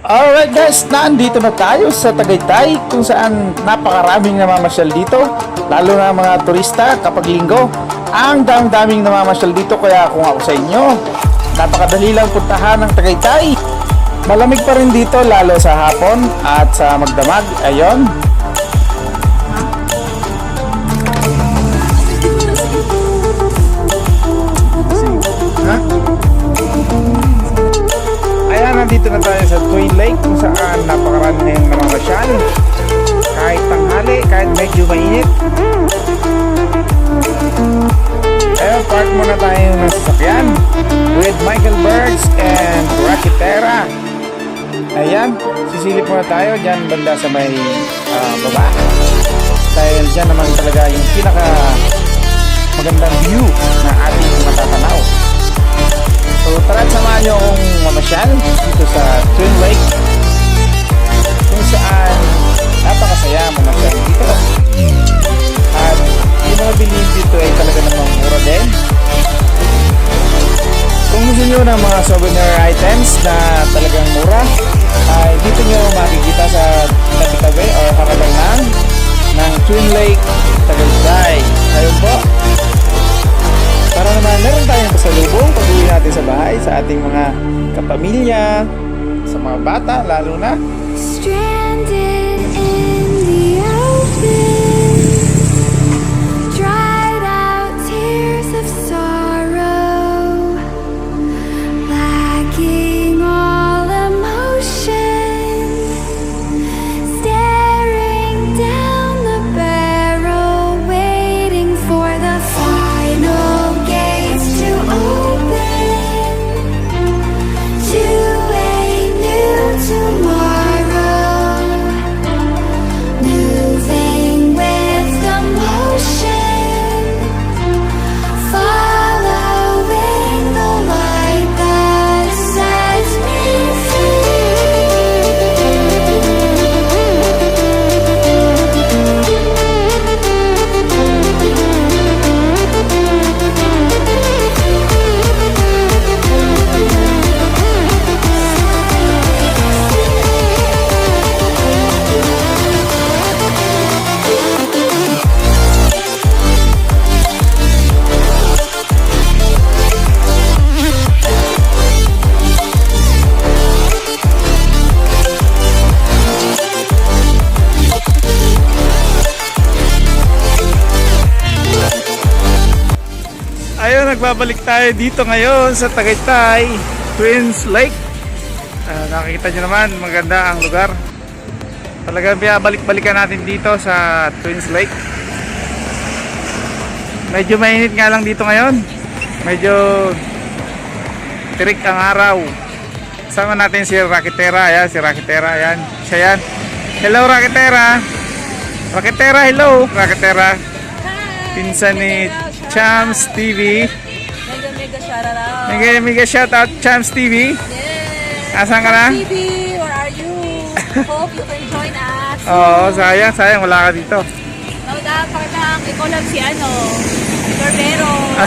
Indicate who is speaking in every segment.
Speaker 1: Alright guys, nandito na tayo sa Tagaytay kung saan napakaraming namamasyal dito, lalo na mga turista kapag linggo. Ang daming namamasyal dito, kaya kung ako sa inyo, napakadali lang puntahan ng Tagaytay. Malamig pa rin dito lalo sa hapon at sa magdamag. Ayon. Ayan, nandito na tayo sa Twin Lake kung saan napakarami na yung namamasyal. Kahit tanghali, kahit medyo mainit. Ayan, park muna tayo ng sasakyan with Michael Birds and Rakitera. Ayan, sisilip muna tayo dyan banda sa may baba. Dahil dyan naman talaga yung pinaka magandang view na ating matatanaw. So tara, samahan nyo akong mamasyal dito sa Twin Lake kung saan napakasaya mamasyal dito. At yung mga bilihin dito ay talaga namang mura din. Kung gusto nyo ng mga souvenir items na talagang mura, ay dito nyo makikita sa tabi-tabi o harapan ng Twin Lake, Tagaytay. Ayun po. Para naman meron tayong pasalubong pag-uwi natin sa bahay sa ating mga kapamilya, sa mga bata lalo na.
Speaker 2: Stranded in the open, dried out tears of sorrow, lacking all emotion, staring down the barrel, waiting for the final gates to open to a new tomorrow, moving with the motion, following the light that sets me
Speaker 1: Ayun, nagbabalik tayo dito ngayon sa Tagaytay, Twins Lake. Nakikita nyo naman, maganda ang lugar. Talagang balik-balikan natin dito sa Twins Lake. Medyo mainit nga lang dito ngayon. Medyo tirik ang araw. Sama natin si Rakitera. Ayan, si Rakitera. Ayan, siya yan. Hello, Rakitera. Rakitera, hello. Rakitera. Pinsan ni Champs TV.
Speaker 3: Mega shoutout.
Speaker 1: Mega shoutout Champs TV.
Speaker 3: Yes.
Speaker 1: Asan ka na?
Speaker 3: TV, where are you? Hope you can join us.
Speaker 1: Oo, sayang wala ka dito.
Speaker 3: Pakitang i-collab si Barbero.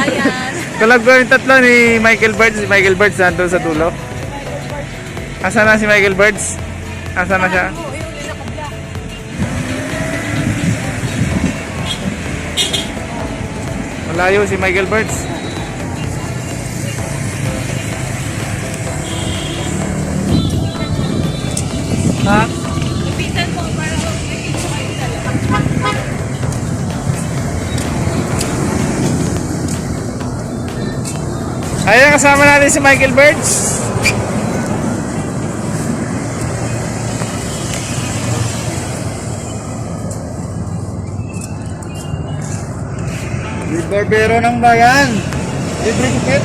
Speaker 3: Ayan.
Speaker 1: Collab ko yung tatlo ni Michael Birds. Si Michael Birds nandun sa dulo. Asan na si Michael Birds? Asan na siya?
Speaker 3: Yung naka-black.
Speaker 1: Malayo si Michael Birds. Ha?
Speaker 3: Lupitan mo para makikita kayo dalawa.
Speaker 1: Ayan, kasama natin si Michael Birds.
Speaker 4: Barbero ng bayan. Libre gupit.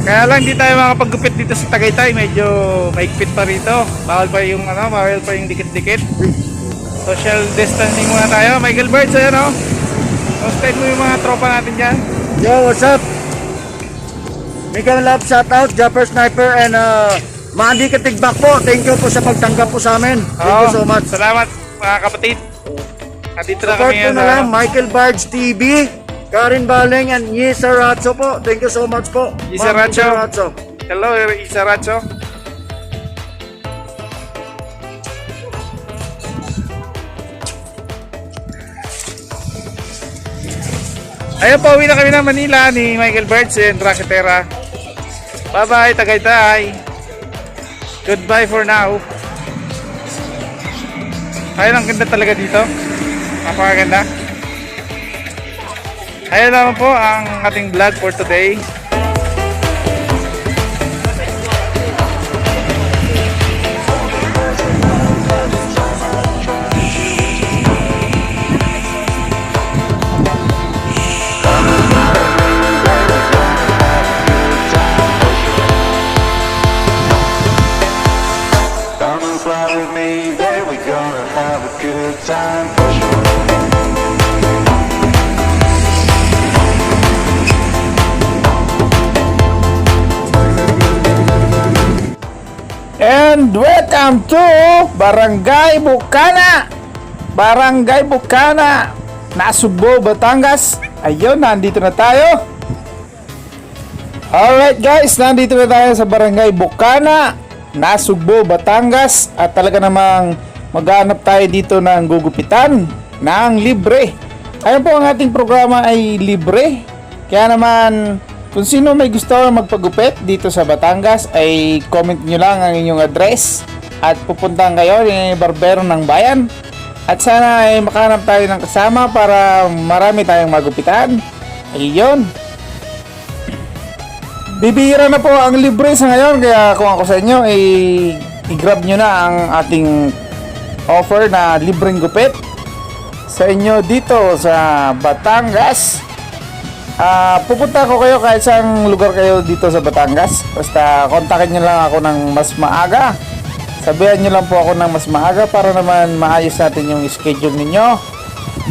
Speaker 1: Kaya lang di tayo makapag-gupit dito sa Tagaytay, medyo maigpit pa rito. Bawal pa yung dikit-dikit. Social distancing muna tayo. Michael Birds, ayan o. Hosted mo yung mga tropa natin dyan.
Speaker 4: Yo, what's up? Miguel Love, shout out, Japper Sniper, and Mandy Katigbak po. Thank you po sa pagtanggap po sa amin. Thank you so much.
Speaker 1: Salamat mga kapatid. Nandito na
Speaker 4: Support
Speaker 1: kami
Speaker 4: po na lang, Michael Barge TV, Karin Baling, and Yisa Ratso po. Thank you so much po.
Speaker 1: Yisa
Speaker 4: Ma'am
Speaker 1: Ratso.
Speaker 4: Ratso.
Speaker 1: Hello, Isaracho. Ayun po, uwi na kami ng Manila ni Michael Birds and Raketera. Bye-bye, Tagaytay. Goodbye for now. Ayun, ang ganda talaga dito. Napakaganda. Ayun naman po ang ating vlog for today.
Speaker 5: Come and fly with me, baby, we're gonna have a good time for sure.
Speaker 1: And welcome to Barangay Bukana. Barangay Bukana, Nasugbo, Batangas. Ayun, nandito na tayo. Alright guys, nandito na tayo sa Barangay Bukana, Nasugbo, Batangas. At talaga namang maghanap tayo dito ng gugupitan ng libre. Ayun po, ang ating programa ay libre. Kaya naman, kung sino may gusto magpagupit dito sa Batangas, ay comment nyo lang ang inyong address at pupuntahan kayo ng barbero ng bayan. At sana ay makahanap tayo ng kasama para marami tayong magupitan. Ayun. Bibihira na po ang libre sa ngayon, kaya kung ako sa inyo ay i-grab nyo na ang ating offer na libreng gupit sa inyo dito sa Batangas. Pupunta ko kayo kahit saang lugar kayo dito sa Batangas. Basta kontakin nyo lang ako ng mas maaga. Sabihan nyo lang po ako ng mas maaga para naman maayos natin yung schedule ninyo.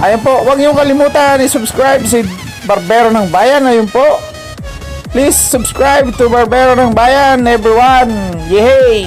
Speaker 1: Ayun po, huwag nyo kalimutan i-subscribe si Barbero ng Bayan. Ayun po, please subscribe to Barbero ng Bayan, everyone. Yehey!